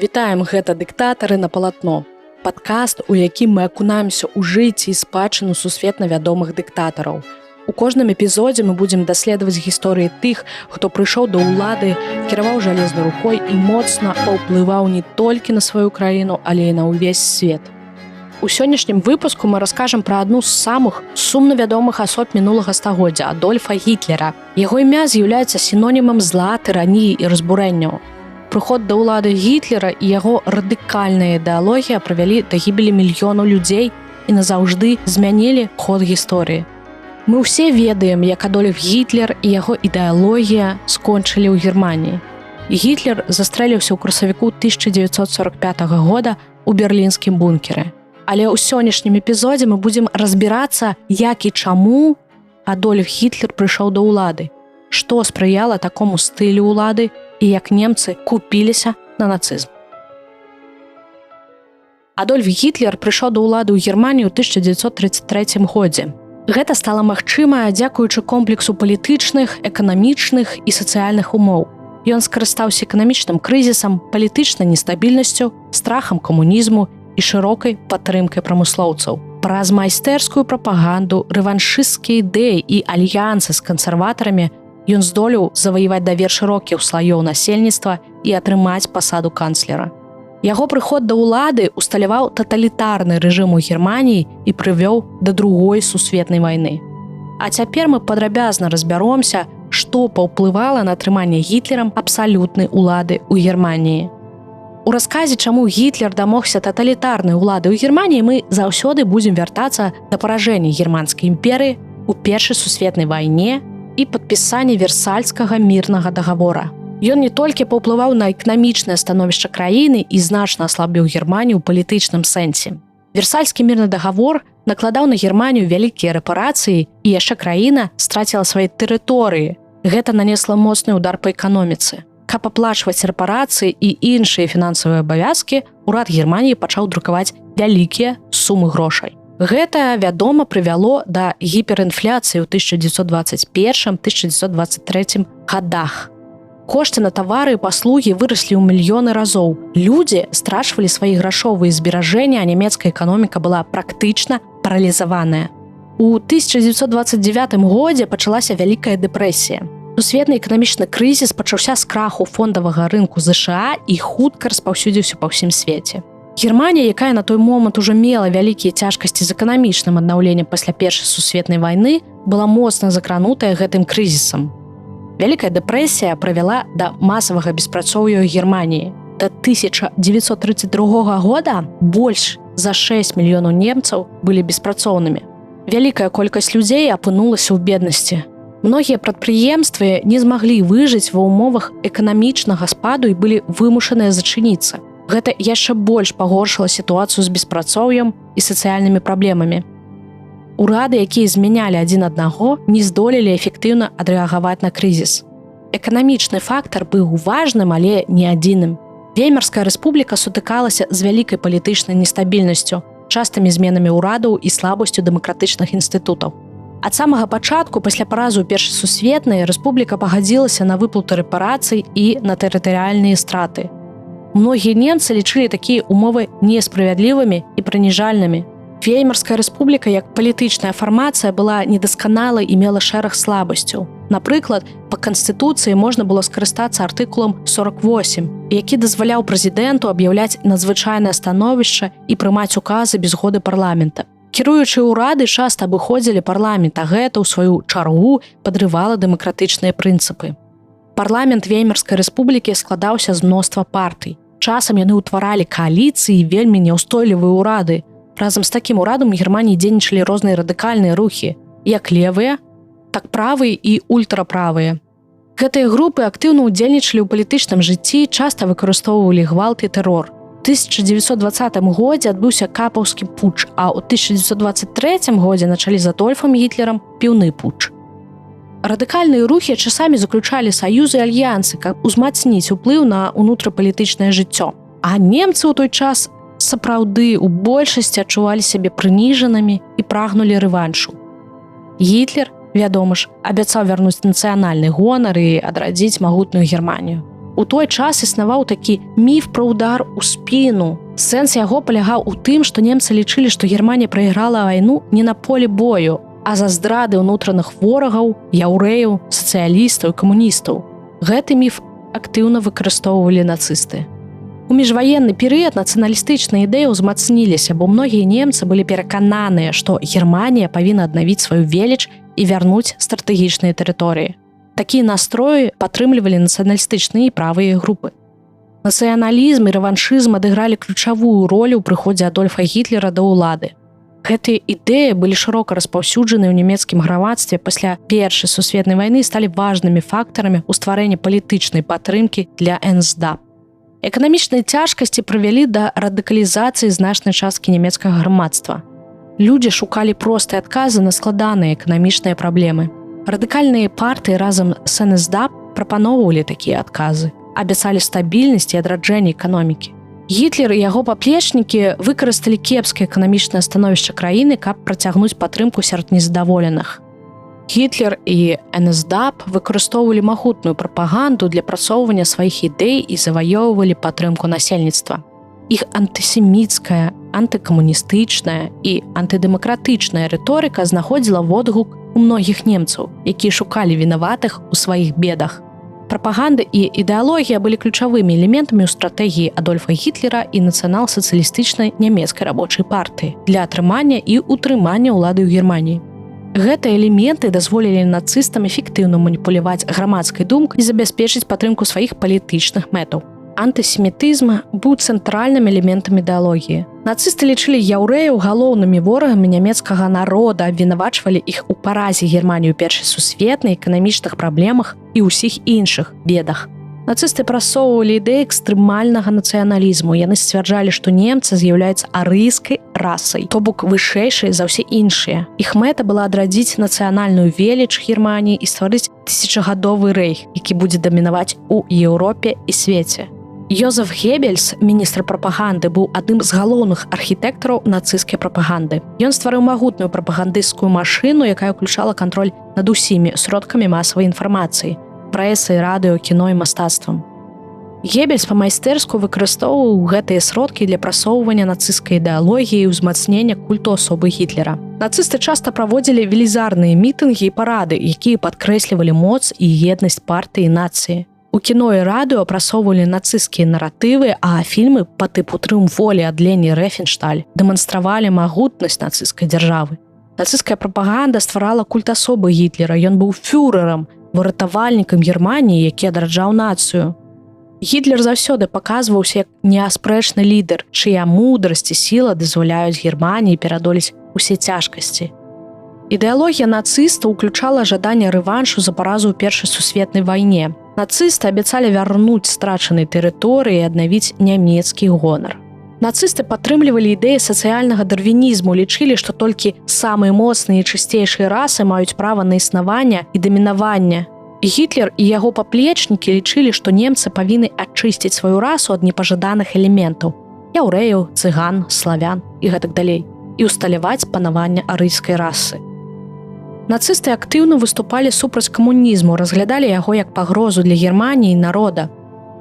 Вітаем, гэта дыктатары на палатно. Падкаст, у якім мы акунаемся ў жыцці і спадчыну сусветна вядомых дыктатараў. У кожным эпізодзе мы будзем даследаваць гісторыі тых, хто прыйшоў да ўлады, кіраваў жалезнай рукой і моцна паўплываў не толькі на сваю краіну, але і на ўвесь свет. У сённяшнім выпуску мы раскажам пра адну з самых сумна вядомых асоб мінулага стагоддзя – Адольфа Гітлера. Яго імя з'яўляецца сінонімам зла, тыраніі і разбурэнняў. Прыход да ўлады Гітлера і яго радыкальная ідэалогія прывялі да гібелі мільёнаў людзей і назаўжды змянілі ход гісторыі. Мы ўсе ведаем, як Адольф Гітлер і яго ідэалогія скончылі ў Германіі. Гітлер застрэліўся ў красавіку 1945 года ў берлінскім бункеры. Але ў сённяшнім эпізодзе мы будзем разбірацца, як і чаму Адольф Гітлер прыйшоў да ўлады, што спрыяла такому стылю ўлады і як немцы купіліся на нацызм. Адольф Гітлер прыйшоў да ўлады ў Германію ў 1933 годзе. Гэта стала магчыма дзякуючы комплексу палітычных, эканамічных і сацыяльных умоў. Ён скарыстаўся эканамічным крызісам, палітычнай нестабільнасцю, страхам камунізму і шырокай падтрымкай прамыслоўцаў. Праз майстэрскую прапаганду, рэваншысцкія ідэі і альянсы з кансерватарамі ён здолеў заваяваць давер шырокіх слаёў насельніцтва і атрымаць пасаду канцлера. Яго прыход да ўлады усталяваў таталітарны рэжым у Германіі і прывёў да другой сусветнай вайны. А цяпер мы падрабязна разбяромся, што паўплывала на атрыманне Гітлерам абсалютнай улады ў Германіі. У расказе, чаму Гітлер дамогся таталітарнай улады ў Германіі, мы заўсёды будзем вяртацца да паражэння германскай імперыі ў Першай сусветнай вайне і падпісання Версальскага мірнага дагавора. Ён не толькі паўплываў на эканамічнае становішча краіны і значна аслабіў Германію ў палітычным сэнсе. Версальскі мірны дагавор накладаў на Германію вялікія рэпарацыі і яшчэ краіна страціла свае тэрыторыі. Гэта нанесла моцны ўдар па эканоміцы. Каб аплачваць рэпарацыі і іншыя фінансавыя абавязкі, урад Германіі пачаў друкаваць вялікія сумы грошай. Гэта, вядома, прывяло да гіперінфляцыі ў 1921-1923 годах. Кошты на тавары і паслугі выраслі ў мільёны разоў. Людзі страчвалі свае грашовыя зберажэнні, а нямецкая эканоміка была практычна паралізаваная. У 1929 годзе пачалася вялікая дэпрэсія. Сусветны эканамічны крызіс пачаўся з краху фондавага рынку ЗША і хутка распаўсюдзіўся па ўсім свеце. Германія, якая на той момант ужо мела вялікія цяжкасці з эканамічным аднаўленнем пасля Першай сусветнай вайны, была моцна закранутая гэтым крызісам. Вялікая дэпрэсія прывяла да масавага беспрацоўя ў Германіі. Да 1932 года больш за 6 мільёнаў немцаў былі беспрацоўнымі. Вялікая колькасць людзей апынулася ў беднасці. Многія прадпрыемствы не змаглі выжыць ва ўмовах эканамічнага спаду і былі вымушаныя зачыніцца. Гэта яшчэ больш пагоршыла сітуацыю з беспрацоўем і сацыяльнымі праблемамі. Урады, якія змянялі адзін аднаго, не здолелі эфектыўна адрэагаваць на крызіс. Эканамічны фактар быў важным, але не адзіным. Веймарская рэспубліка сутыкалася з вялікай палітычнай нестабільнасцю, частымі зменамі ўрадаў і слабасцю дэмакратычных інстытутаў. Ад самага пачатку, пасля паразу Першай сусветнай, рэспубліка пагадзілася на выплату рэпарацый і на тэрытарыяльныя страты. Многія немцы лічылі такія умовы несправядлівымі і прыніжальнымі. Веймарская рэспубліка як палітычная фармацыя была недасканалай і мела шэраг слабасцяў. Напрыклад, па Канстытуцыі можна было скарыстацца артыкулам 48, які дазваляў прэзідэнту аб'яўляць надзвычайнае становішча і прымаць указы без згоды парламента. Кіруючыя ўрады часта абыходзілі парламент, а гэта, ў сваю чаргу, падрывала дэмакратычныя прынцыпы. Парламент Веймарскай рэспублікі складаўся з мноства партый. Часам яны ўтваралі кааліцыі і вельмі няўстойлівыя ўрады. Разам з такім урадам у Германіі дзейнічалі розныя радыкальныя рухі, як левыя, так правыя і ультраправыя. Гэтыя групы актыўна ўдзельнічалі ў палітычным жыцці, часта выкарыстоўвалі гвалт і тэрор. У 1920 годзе адбыўся капаўскі путч, а ў 1923 годзе на чале з Адольфам Гітлерам піўны путч. Радыкальныя рухі часамі заключалі саюзы і альянсы, каб узмацніць уплыў на ўнутрапалітычнае жыццё. А немцы ў той час сапраўды ў большасці адчувалі сябе прыніжанымі і прагнулі рэваншу. Гітлер, вядома ж, абяцаў вярнуць нацыянальны гонар і адрадзіць магутную Германію. У той час існаваў такі міф пра удар у спіну. Сэнс яго палягаў у тым, што немцы лічылі, што Германія прайграла вайну не на полі бою, а за здрады ўнутраных ворагаў, яўрэяў, сацыялістаў і камуністаў. Гэты міф актыўна выкарыстоўвалі нацысты. У міжваенны перыяд нацыяналістычныя ідэі ўзмацніліся, бо многія немцы былі перакананыя, што Германія павінна аднавіць сваю веліч і вярнуць стратэгічныя тэрыторыі. Такія настроі падтрымлівалі нацыяналістычныя і правыя групы. Нацыяналізм і рэваншызм адыгралі ключавую ролю ў прыходзе Адольфа Гітлера да ўлады. Гэтыя ідэі былі шырока распаўсюджаны ў нямецкім грамадстве пасля Першай сусветнай вайны і сталі важнымі фактарамі ў стварэнні палітычнай падтрымкі для НСДАП. Эканамічныя цяжкасці прывялі да радыкалізацыі значнай часткі нямецкага грамадства. Людзі шукалі простыя адказы на складаныя эканамічныя праблемы. Радыкальныя партыі разам з НСДАП прапаноўвалі такія адказы, абяцалі стабільнасць і адраджэнне эканомікі. Гітлер і яго паплечнікі выкарысталі кепскае эканамічнае становішча краіны, каб працягнуць падтрымку сярод незадаволеных. Гітлер і НСДАП выкарыстоўвалі магутную прапаганду для прасоўвання сваіх ідэй і заваёўвалі падтрымку насельніцтва. Іх антысеміцкая, антыкамуністычная і антыдэмакратычная рыторыка знаходзіла водгук у многіх немцаў, якія шукалі вінаватых у сваіх бедах. Прапаганда і ідэалогія былі ключавымі элементамі ў стратэгіі Адольфа Гітлера і нацыянал-сацыялістычнай нямецкай рабочай партыі для атрымання і ўтрымання ўлады ў Германіі. Гэтыя элементы дазволілі нацыстам эфектыўна маніпуляваць грамадскай думкай і забяспечыць падтрымку сваіх палітычных мэтаў. Антысемітызм быў цэнтральным элементам ідэалогіі. Нацысты лічылі яўрэяў галоўнымі ворагамі нямецкага народа, абвінавачвалі іх у паразе Германіі ў Першай сусветнай, эканамічных праблемах і ўсіх іншых бедах. Нацысты прасоўвалі ідэі экстрэмальнага нацыяналізму. Яны сцвярджалі, што немцы з'яўляюцца арыйскай расай, то бок вышэйшай за ўсе іншыя. Іх мэта была адрадзіць нацыянальную веліч Германіі і стварыць тысячагадовы рэйх, які будзе дамінаваць у Еўропе і свеце. Йозеф Геббельс, міністр прапаганды, быў адным з галоўных архітэктараў нацысцкай прапаганды. Ён стварыў магутную прапагандысцкую машыну, якая ўключала кантроль над усімі сродкамі масавай інфармацыі, прэсай, радыё, кіно і мастацтвам. Геббельс па-майстэрску выкарыстоўваў гэтыя сродкі для прасоўвання нацысцкай ідэалогіі і ўзмацнення культу асобы Гітлера. Нацысты часта праводзілі велізарныя мітынгі і парады, якія падкрэслівалі моц і еднасць партыі і нацыі. У кіно і радыё прасоўвалі нацысцкія наратывы, а фільмы па тыпу «Трыумф волі» ад Лені Рэфеншталь дэманстравалі магутнасць нацысцкай дзяржавы. Нацысцкая прапаганда стварала культ асобы Гітлера. Ён быў фюрэрам, выратавальнікам Германіі, які адраджаў нацыю. Гітлер заўсёды паказваўся як неаспрэчны лідар, чыя мудрасць і сіла дазваляюць Германіі пераадолець усе цяжкасці. Ідэалогія нацыста ўключала жаданне рэваншу за паразу ў Першай сусветнай вайне. Нацысты абяцалі вярнуць страчаныя тэрыторыі і аднавіць нямецкі гонар. Нацысты падтрымлівалі ідэі сацыяльнага дарвінізму, лічылі, што толькі самыя моцныя і чысцейшыя расы маюць права на існаванне і дамінаванне. Гітлер і яго паплечнікі лічылі, што немцы павінны ачысціць сваю расу ад непажаданых элементаў – яўрэяў, цыган, славян і гэтак далей, і ўсталяваць панаванне арыйскай расы. Нацысты актыўна выступалі супраць камунізму, разглядалі яго як пагрозу для Германіі і народа.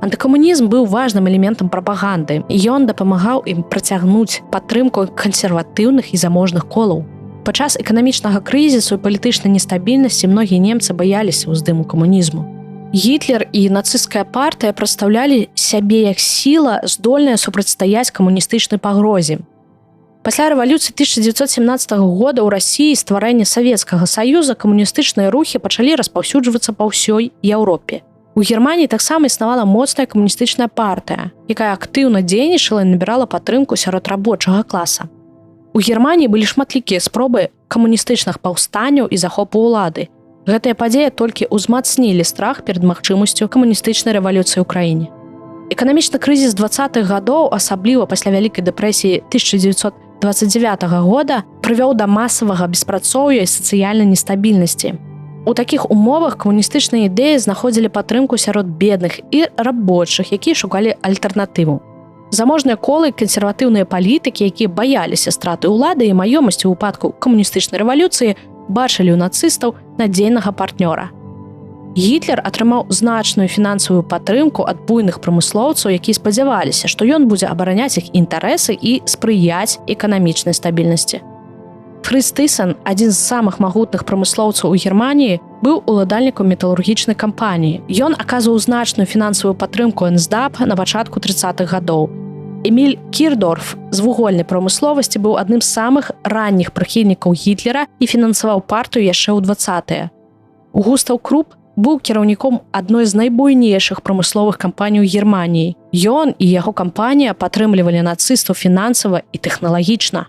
Антыкамунізм быў важным элементам прапаганды, і ён дапамагаў ім працягнуць падтрымку кансерватыўных і заможных колаў. Падчас эканамічнага крызісу і палітычнай нестабільнасці многія немцы баяліся ўздыму камунізму. Гітлер і нацысцкая партыя прадстаўлялі сябе як сіла, здольная супрацьстаяць камуністычнай пагрозе. Пасля рэвалюцыі 1917 года ў Расіі стварэння Савецкага Саюза камуністычныя рухі пачалі распаўсюджвацца па ўсёй Еўропе. У Германіі таксама існавала моцная камуністычная партыя, якая актыўна дзейнічала і набірала падтрымку сярод рабочага класа. У Германіі былі шматлікія спробы камуністычных паўстанняў і захопу ўлады. Гэтыя падзеі толькі ўзмацнілі страх перад магчымасцю камуністычнай рэвалюцыі ў краіне. Эканамічны крызіс 20-х гадоў, асабліва пасля Вялікай дэпрэсіі 1929 года, прывёў да масавага беспрацоўя і сацыяльнай нестабільнасці. У такіх умовах камуністычныя ідэі знаходзілі падтрымку сярод бедных і рабочых, якія шукалі альтэрнатыву. Заможныя колы, кансерватыўныя палітыкі, якія баяліся страты ўлады і маёмасці ў выпадку камуністычнай рэвалюцыі, бачылі ў нацыстаў надзейнага партнёра. Гітлер атрымаў значную фінансавую падтрымку ад буйных прамыслоўцаў, якія спадзяваліся, што ён будзе абараняць іх інтарэсы і спрыяць эканамічнай стабільнасці. Фрыц Тhyssen, адзін з самых магутных прамыслоўцаў у Германіі, быў уладальнікам металургічнай кампаніі. Ён аказваў значную фінансавую падтрымку НСДАП на пачатку 30-х гадоў. Эміль Кірдорф з вугольнай прамысловасці быў адным з самых ранніх прыхільнікаў Гітлера і фінансаваў партыю яшчэ ў 20-е. Густаў Круп быў кіраўніком адной з найбуйнейшых прамысловых кампаній у Германіі. Ён і яго кампанія падтрымлівалі нацыстаў фінансава і тэхналагічна.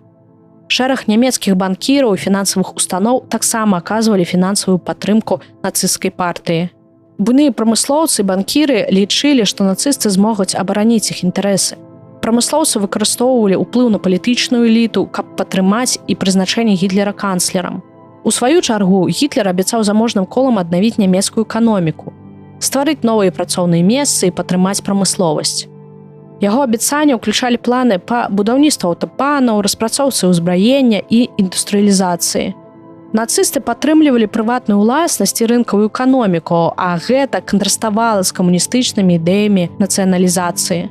Шэраг нямецкіх банкіраў і фінансавых устаноў таксама аказвалі фінансавую падтрымку нацысцкай партыі. Буйныя прамыслоўцы і банкіры лічылі, што нацысты змогуць абараніць іх інтарэсы. Прамыслоўцы выкарыстоўвалі ўплыў на палітычную эліту, каб падтрымаць і прызначэнне Гітлера канцлерам. У сваю чаргу Гітлер абяцаў заможным колам аднавіць нямецкую эканоміку, стварыць новыя працоўныя месцы і падтрымаць прамысловасць. Яго абяцанні ўключалі планы па будаўніцтву аўтабанаў, распрацоўцы ўзбраення і індустрыялізацыі. Нацысты падтрымлівалі прыватную ўласнасць і рынкавую эканоміку, а гэта кантраставала з камуністычнымі ідэямі нацыяналізацыі.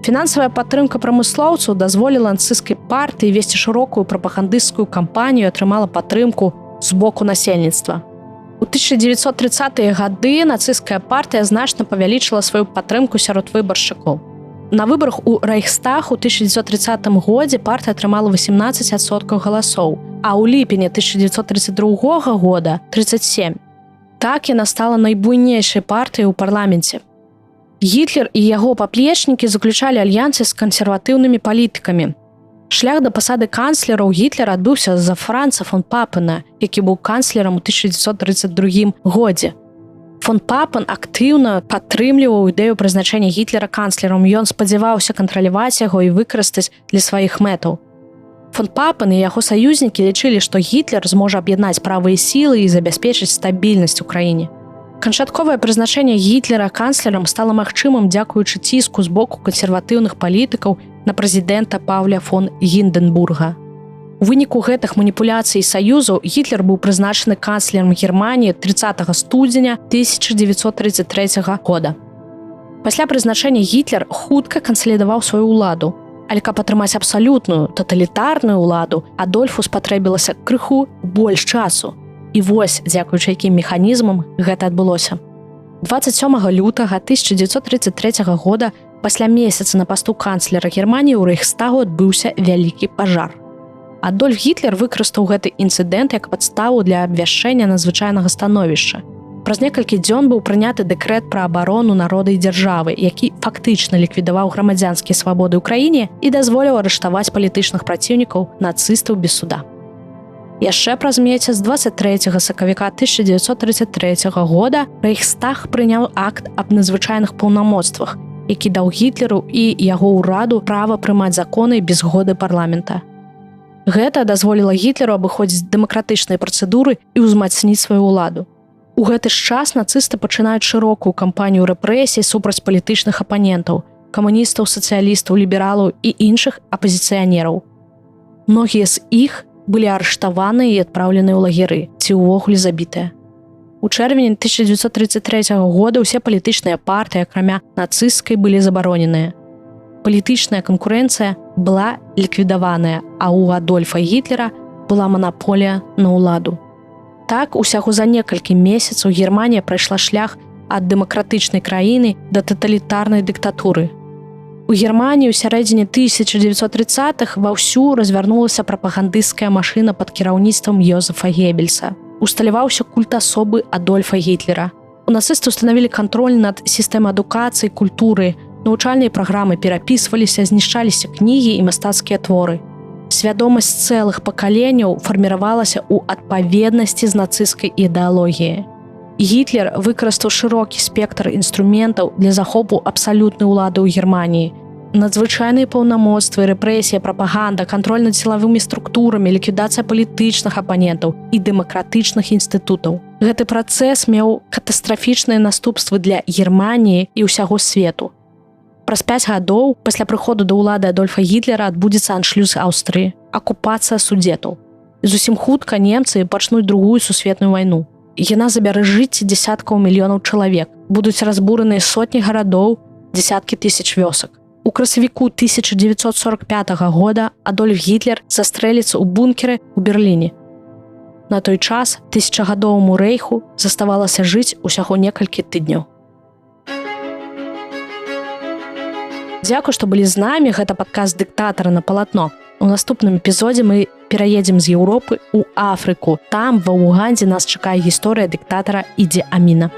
Фінансавая падтрымка прамыслоўцаў дазволіла нацысцкай партыі весці шырокую прапагандысцкую кампанію і атрымала падтрымку з боку насельніцтва. У 1930-е гады нацысцкая партыя значна павялічыла сваю падтрымку сярод выбаршчыкаў. На выбарах у Рэйхстаг у 1930 годзе партыя атрымала 18% галасоў, а ў ліпені 1932 года 37%. Так яна стала найбуйнейшай партыяй у парламенце. Гітлер і яго паплечнікі заключалі альянсы з кансерватыўнымі палітыкамі. Шлях да пасады канцлера ў Гітлера адбыўся з-за Франца фон Папена, які быў канцлерам у 1932 годзе. Фон Папен актыўна падтрымліваў ідэю прызначэння Гітлера канцлерам. Ён спадзяваўся кантраляваць яго і выкарыстаць для сваіх мэтаў. Фон Папен і яго саюзнікі лічылі, што Гітлер зможа аб'яднаць правыя сілы і забяспечыць стабільнасць у краіне. Канчатковае прызначэнне Гітлера канцлерам стала магчымым дзякуючы ціску з боку кансерватыўных палітыкаў на прэзідэнта Паўля фон Гіндэнбурга. У выніку гэтых маніпуляцый і саюзаў Гітлер быў прызначаны канцлерам Германіі 30 студзеня 1933 года. Пасля прызначэння Гітлер хутка кансалідаваў сваю ўладу, але каб атрымаць абсалютную таталітарную ўладу, Адольфу спатрэбілася крыху больш часу. І вось, дзякуючы якім механізмам гэта адбылося. 27 лютага 1933 года, пасля месяца на пасту канцлера Германіі, у Рэйхстагу адбыўся вялікі пажар. Адольф Гітлер выкарыстаў гэты інцыдэнт як падставу для абвяшчэння надзвычайнага становішча. Праз некалькі дзён быў прыняты дэкрэт пра абарону народа і дзяржавы, які фактычна ліквідаваў грамадзянскія свабоды ў краіне і дазволіў арыштаваць палітычных праціўнікаў нацыстаў без суда. Яшчэ праз месяц 23 сакавіка 1933 года Рэйхстаг прыняў акт аб надзвычайных паўнамоцтвах, які даў Гітлеру і яго ўраду права прымаць законы без згоды парламента. Гэта дазволіла Гітлеру абыходзіць дэмакратычныя працэдуры і ўзмацніць сваю ўладу. У гэты ж час нацысты пачынаюць шырокую кампанію рэпрэсій супраць палітычных апанентаў, камуністаў, сацыялістаў, лібералаў і іншых апазіцыянераў. Многія з іх былі арыштаваныя і адпраўленыя ў лагеры, ці ўвогуле забітыя. У чэрвені 1933 года ўсе палітычныя партыі, акрамя нацысцкай, былі забароненыя. Палітычная канкурэнцыя была ліквідаваная, а ў Адольфа Гітлера была манаполія на ўладу. Так, усяго за некалькі месяцаў Германія прайшла шлях ад дэмакратычнай краіны да таталітарнай дыктатуры. У Германіі ў сярэдзіне 1930-х ваўсю развярнулася прапагандысцкая машына пад кіраўніцтвам Йозефа Геббельса. Усталяваўся культ асобы Адольфа Гітлера. У нацысты устанавілі кантроль над сістэмай адукацыі, культуры, навучальныя праграмы перапісваліся, знішчаліся кнігі і мастацкія творы. Свядомасць цэлых пакаленняў фарміравалася ў адпаведнасці з нацысцкай ідэалогіяй. Гітлер выкарыстаў шырокі спектр інструментаў для захопу абсалютнай улады ў Германіі. Надзвычайныя паўнамоцтвы, рэпрэсія, прапаганда, кантроль над сілавымі структурамі, ліквідацыя палітычных апанентаў і дэмакратычных інстытутаў. Гэты працэс меў катастрафічныя наступствы для Германіі і ўсяго свету. Праз 5 гадоў пасля прыходу да ўлады Адольфа Гітлера адбудзецца аншлюз Аўстрыі, акупацыя судетаў. І зусім хутка немцы пачнуць другую сусветную вайну. Яна забярэ жыцці дзесяткаў мільёнаў чалавек. Будуць разбураныя сотні гарадоў, дзесяткі тысяч вёсак. У красавіку 1945 года Адольф Гітлер застрэліцца ў бункеры ў Берліне. На той час тысячагадоваму рэйху заставалася жыць усяго некалькі тыдняў. Дзякуй, што былі з намі, гэта падкаст «Дыктатара на палатно». У наступным эпізодзе мы пераедзем з Еўропы ў Афрыку. Там, ва Угандзе, нас чакае гісторыя дыктатара Іді Аміна.